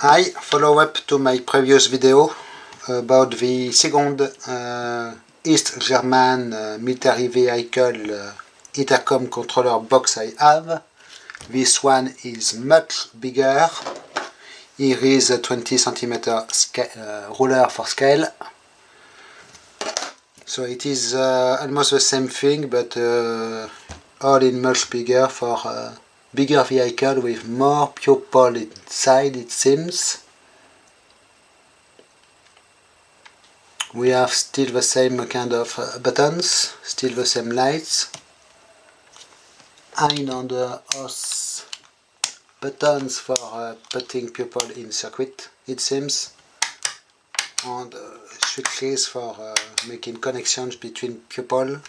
Hi, follow up to my previous video about the second East German military vehicle intercom controller box I have. This one is much bigger. Here is a 20 cm ruler for scale. So it is almost the same thing, but all in much bigger for bigger vehicle with more people inside, it seems. We have still the same kind of buttons, still the same lights. Ein on the OS buttons for putting people in circuit, it seems. And switches for making connections between people.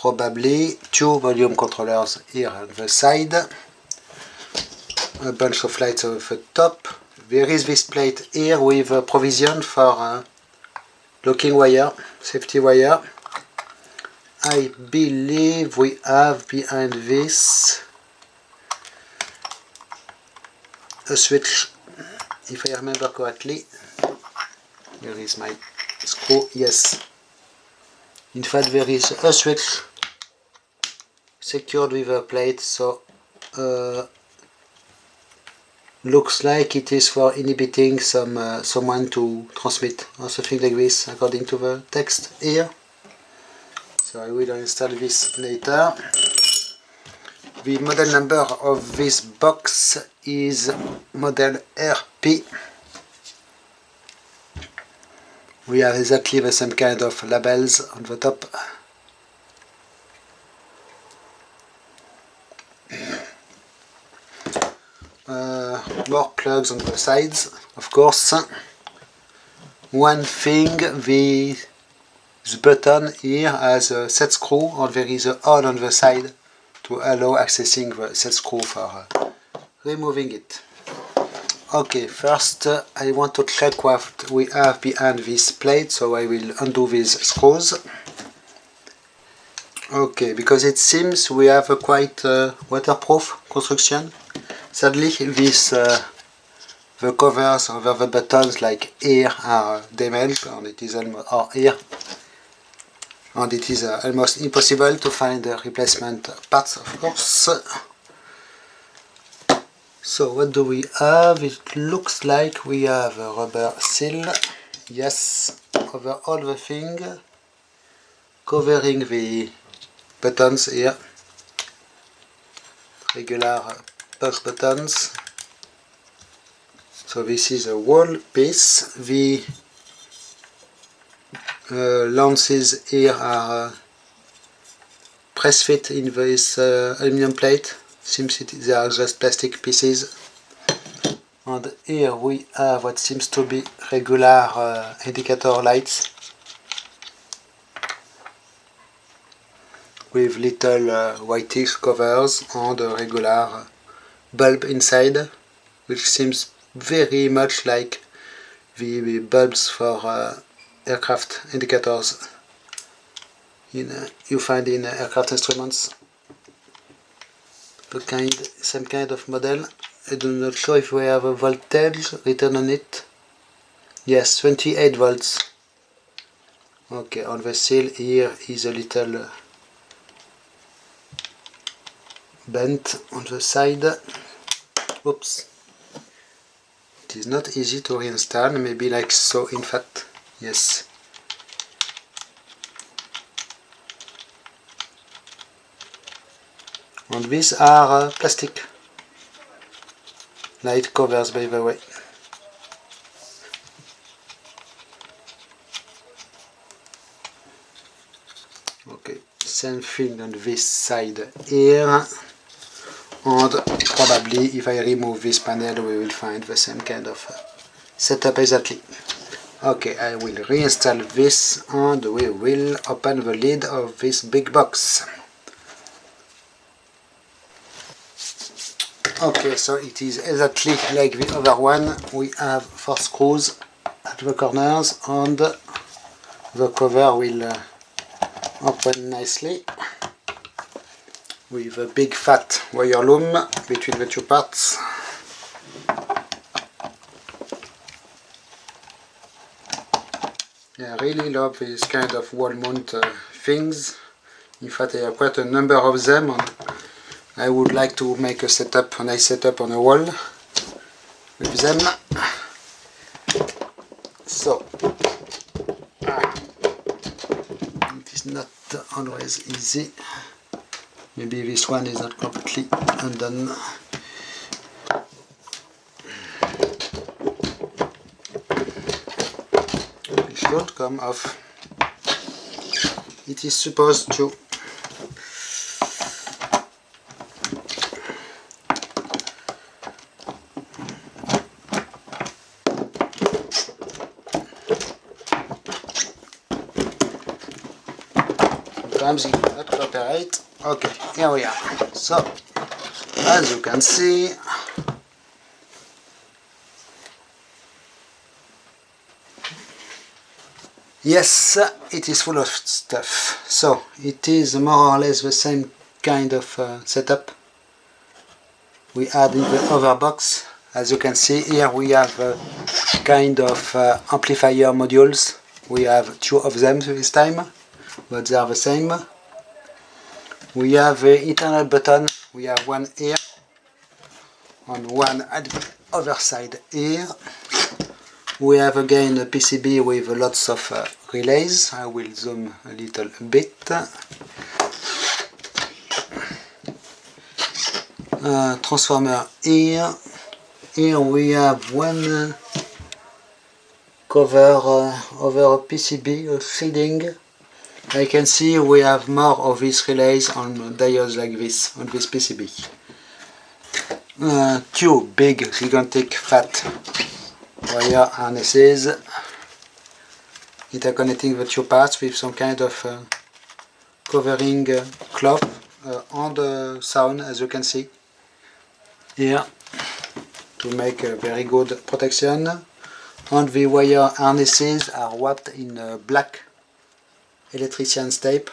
Probably two volume controllers here on the side. A bunch of lights over the top. There is this plate here with a provision for locking wire, safety wire. I believe we have behind this a switch, if I remember correctly. Here is my screw, yes. In fact, there is a switch secured with a plate, so looks like it is for inhibiting someone to transmit or something like this, according to the text here. So I will install this later. The model number of this box is model RP. We have exactly the same kind of labels on the top. More plugs on the sides, of course. One thing, this button here has a set screw, or there is a hole on the side to allow accessing the set screw for removing it. Okay, first I want to check what we have behind this plate, so I will undo these screws. Okay, because it seems we have a quite waterproof construction. Sadly, this the covers over the buttons, like here, are damaged, and it is almost, or here, and it is almost impossible to find replacement parts, of course. So what do we have? It looks like we have a rubber seal, yes, over all the thing, covering the buttons here, regular push buttons. So this is a wall piece. The lances here are press fit in this aluminum plate. Seems they are just plastic pieces. And here we have what seems to be regular indicator lights with little whitish covers and a regular bulb inside, which seems very much like the bulbs for aircraft indicators you find in aircraft instruments. Same kind of model. I do not show if we have a voltage written on it. Yes, 28 volts. Okay, on the seal here is a little bent on the side. Oops. It is not easy to reinstall, maybe like so, in fact. Yes. And these are plastic light covers, by the way. Okay, same thing on this side here. And probably if I remove this panel we will find the same kind of setup exactly. Okay, I will reinstall this and we will open the lid of this big box. Okay, so it is exactly like the other one. We have 4 screws at the corners and the cover will open nicely with a big fat wire loom between the two parts. Yeah, I really love this kind of wall mount things. In fact, I have quite a number of them, and I would like to make a nice setup on a wall with them. So, it is not always easy. Maybe this one is not completely undone. It should come off. It is supposed to. Sometimes it will not cooperate. Okay, here we are. So, as you can see, yes, it is full of stuff. So, it is more or less the same kind of setup we add in the other box. As you can see here, we have kind of amplifier modules. We have 2 of them this time, but they are the same. We have the internal button. We have one here and one at the other side here. We have again a PCB with lots of relays. I will zoom a little bit. Transformer here. Here we have one cover over a PCB shading. I can see we have more of these relays on diodes like this on this PCB. 2 big, gigantic, fat wire harnesses interconnecting the 2 parts with some kind of covering cloth on the sound, as you can see here, to make a very good protection. And the wire harnesses are wrapped in black electrician's tape.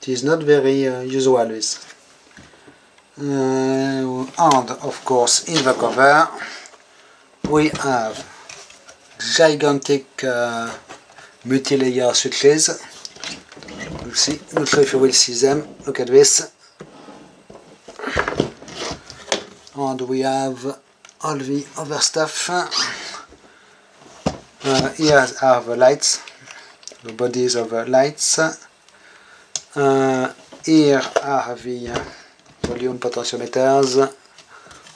It is not very usual this. And of course in the cover we have gigantic multi-layer switches. You'll see, not sure if you will see them. Look at this. And we have all the other stuff. Here are the lights, the bodies of the lights. Here are the volume potentiometers,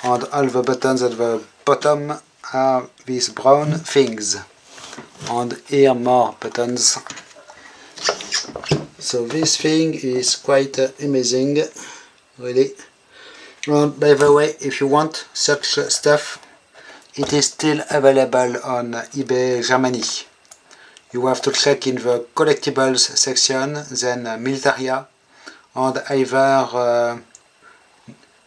and all the buttons at the bottom are these brown things. And here more buttons. So this thing is quite amazing, really. And by the way, if you want such stuff, it is still available on eBay Germany. You have to check in the collectibles section, then Militaria, and either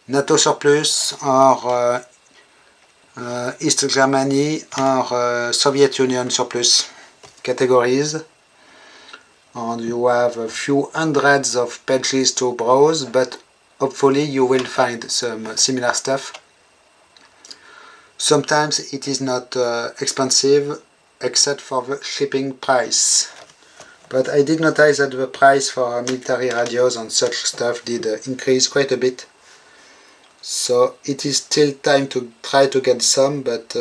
NATO Surplus or East Germany or Soviet Union Surplus categories. And you have a few hundreds of pages to browse, but hopefully you will find some similar stuff. Sometimes it is not expensive except for the shipping price. But I did notice that the price for military radios and such stuff did increase quite a bit. So it is still time to try to get some, but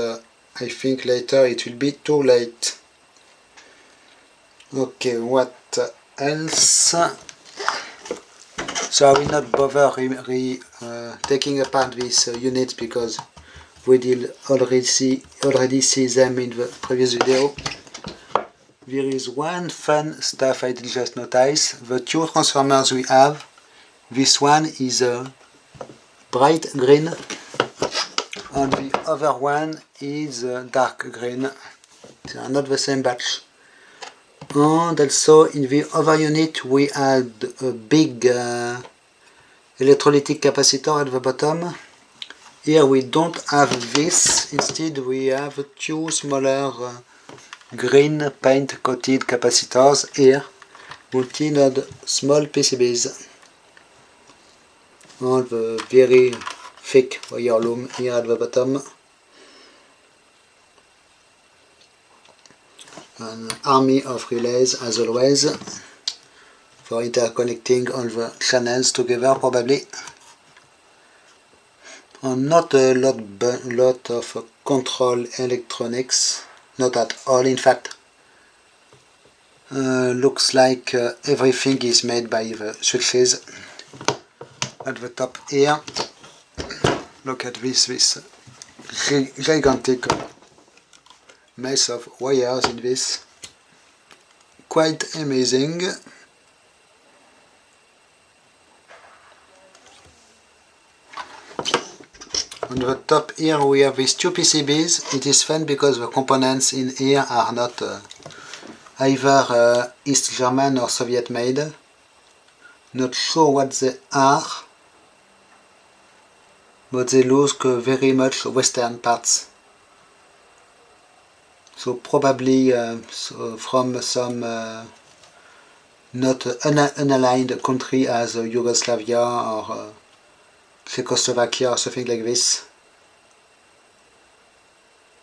I think later it will be too late. Okay, what else? So I will not bother taking apart these units because we did already see them in the previous video. There is one fun stuff I did just notice. The 2 transformers we have, this one is a bright green and the other one is dark green. They are not the same batch. And also in the other unit we had a big electrolytic capacitor at the bottom. Here we don't have this, instead we have 2 smaller green paint coated capacitors here, mounted on small PCBs. And the very thick wire loom here at the bottom. an army of relays as always for interconnecting all the channels together probably. And not a lot of control electronics, not at all in fact. Looks like everything is made by the switches at the top here. Look at this gigantic mess of wires in this. Quite amazing. On the top here we have these two PCBs. It is fun because the components in here are not either East German or Soviet made. Not sure what they are, but they look very much Western parts. So probably from some not unaligned country as Yugoslavia or Czechoslovakia or something like this,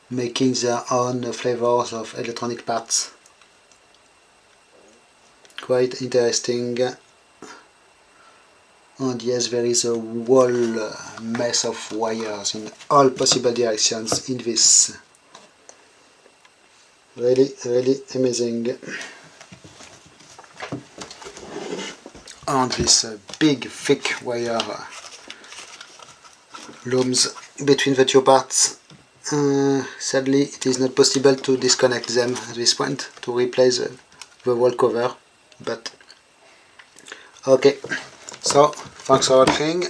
making their own flavors of electronic parts. Quite interesting. And yes, there is a whole mess of wires in all possible directions in this. Really amazing. And this big thick wire looms between the two parts. Sadly it is not possible to disconnect them at this point to replace the wall cover, but okay. So thanks for watching,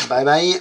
bye bye.